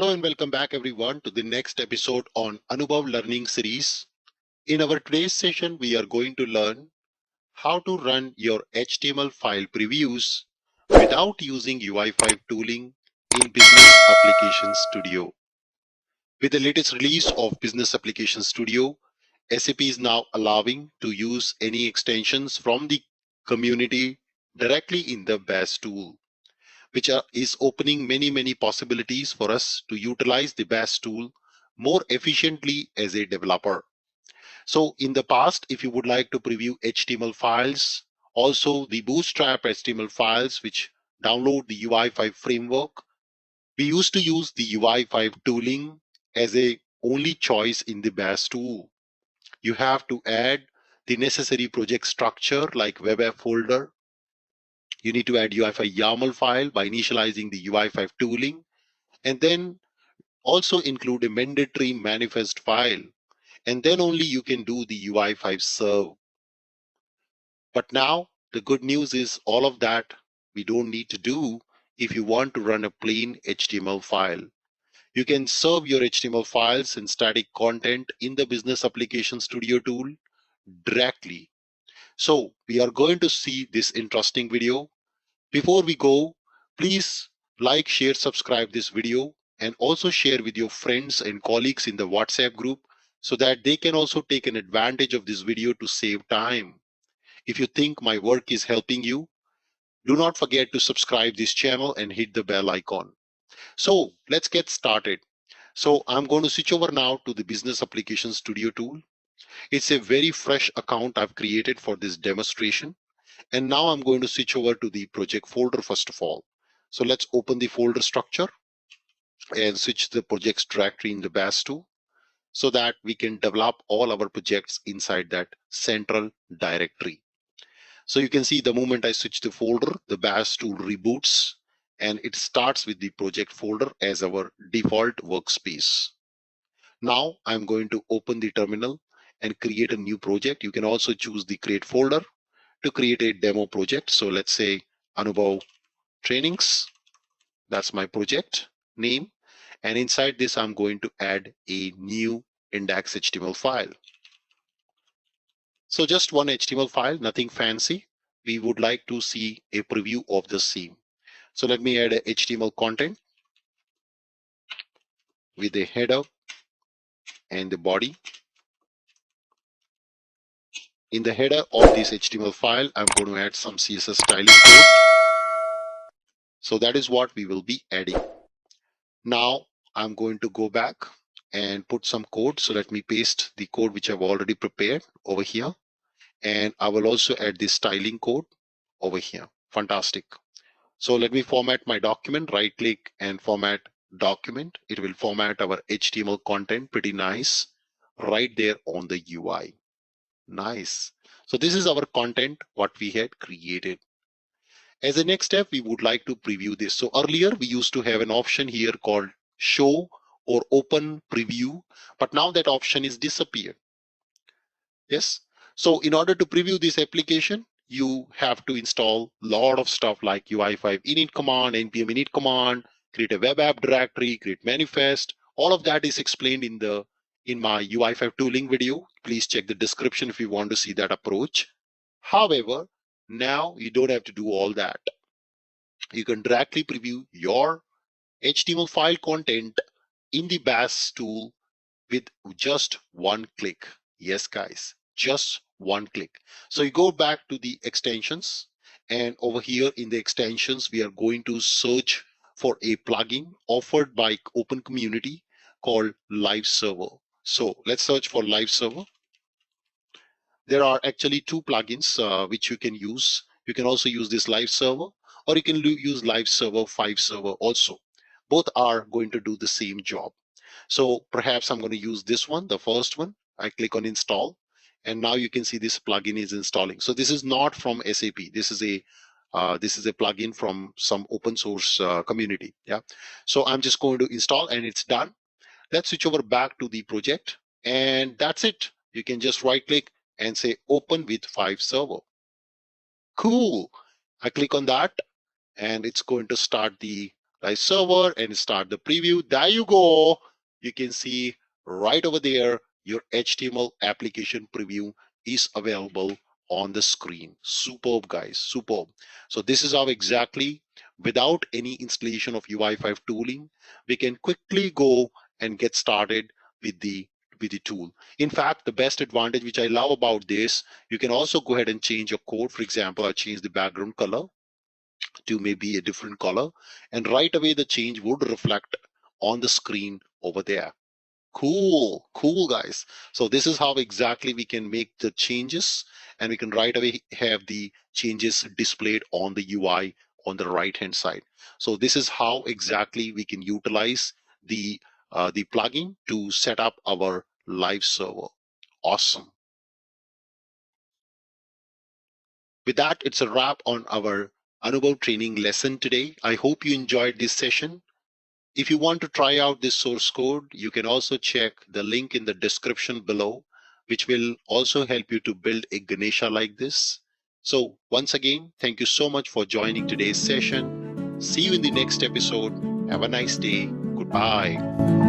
Hello and welcome back everyone to the next episode on Anubhav Learning Series. In our today's session, we are going to learn how to run your HTML file previews without using UI5 tooling in Business Application Studio. With the latest release of Business Application Studio, SAP is now allowing to use any extensions from the community directly in the BAS tool, which is opening many possibilities for us to utilize the BAS tool more efficiently as a developer. So in the past, if you would like to preview HTML files, also the Bootstrap HTML files, which download the UI5 framework, we used to use the UI5 tooling as a only choice in the BAS tool. You have to add the necessary project structure like web app folder. You need to add UI5 YAML file by initializing the UI5 tooling, and then also include a mandatory manifest file, and then only you can do the UI5 serve. But now the good news is all of that we don't need to do if you want to run a plain HTML file. You can serve your HTML files and static content in the Business Application Studio tool directly. So we are going to see this interesting video. Before we go, please like, share, subscribe this video, and also share with your friends and colleagues in the WhatsApp group so that they can also take an advantage of this video to save time. If you think my work is helping you, do not forget to subscribe this channel and hit the bell icon. So let's get started. So I'm going to switch over now to the Business Application Studio tool. It's a very fresh account I've created for this demonstration. And now I'm going to switch over to the project folder first of all. So let's open the folder structure and switch the projects directory in the BAS tool so that we can develop all our projects inside that central directory. So you can see the moment I switch the folder, the BAS tool reboots and it starts with the project folder as our default workspace. Now I'm going to open the terminal and create a new project. You can also choose the create folder to create a demo project. So let's say Anubhav Trainings. That's my project name. And inside this, I'm going to add a new index.html file. So just one HTML file, nothing fancy. We would like to see a preview of the same. So let me add a HTML content with a header and the body. In the header of this HTML file, I'm going to add some CSS styling code. So that is what we will be adding. Now I'm going to go back and put some code. So let me paste the code which I've already prepared over here. And I will also add the styling code over here. Fantastic. So let me format my document, right click and format document. It will format our HTML content pretty nice right there on the UI. Nice. So this is our content, what we had created. As a next step, we would like to preview this. So earlier we used to have an option here called show or open preview, but now that option is disappeared. Yes. So in order to preview this application, you have to install a lot of stuff like UI5 init command, npm init command, create a web app directory, create manifest. All of that is explained in my UI5 tooling video. Please check the description if you want to see that approach. However, now you don't have to do all that. You can directly preview your HTML file content in the BAS tool with just one click. Yes, guys, just one click. So you go back to the extensions, and over here in the extensions, we are going to search for a plugin offered by open community called Live Server. So let's search for Live Server. There are actually two plugins which you can use. You can also use this Live Server, or you can use Live Server 5 Server also. Both are going to do the same job. So perhaps I'm going to use this one, the first one. I click on install, and now you can see this plugin is installing. So this is not from SAP. This is a plugin from some open source community. Yeah. So I'm just going to install, and it's done. Let's switch over back to the project, and that's it. You can just right click and say open with 5 server. Cool. I click on that, and it's going to start the right server and start the preview. There you go. You can see right over there your HTML application preview is available on the screen. Superb, guys, superb. So this is how exactly, without any installation of UI5 tooling, we can quickly go and get started with the tool. In fact, the best advantage which I love about this, you can also go ahead and change your code. For example, I change the background color to maybe a different color, and right away the change would reflect on the screen over there. Cool, cool, guys. So this is how exactly we can make the changes, and we can right away have the changes displayed on the UI on the right hand side. So this is how exactly we can utilize the plugin to set up our live server. Awesome. With that, it's a wrap on our Anubhav training lesson today. I hope you enjoyed this session. If you want to try out this source code, you can also check the link in the description below, which will also help you to build a Ganesha like this. So once again, thank you so much for joining today's session. See you in the next episode. Have a nice day. Goodbye.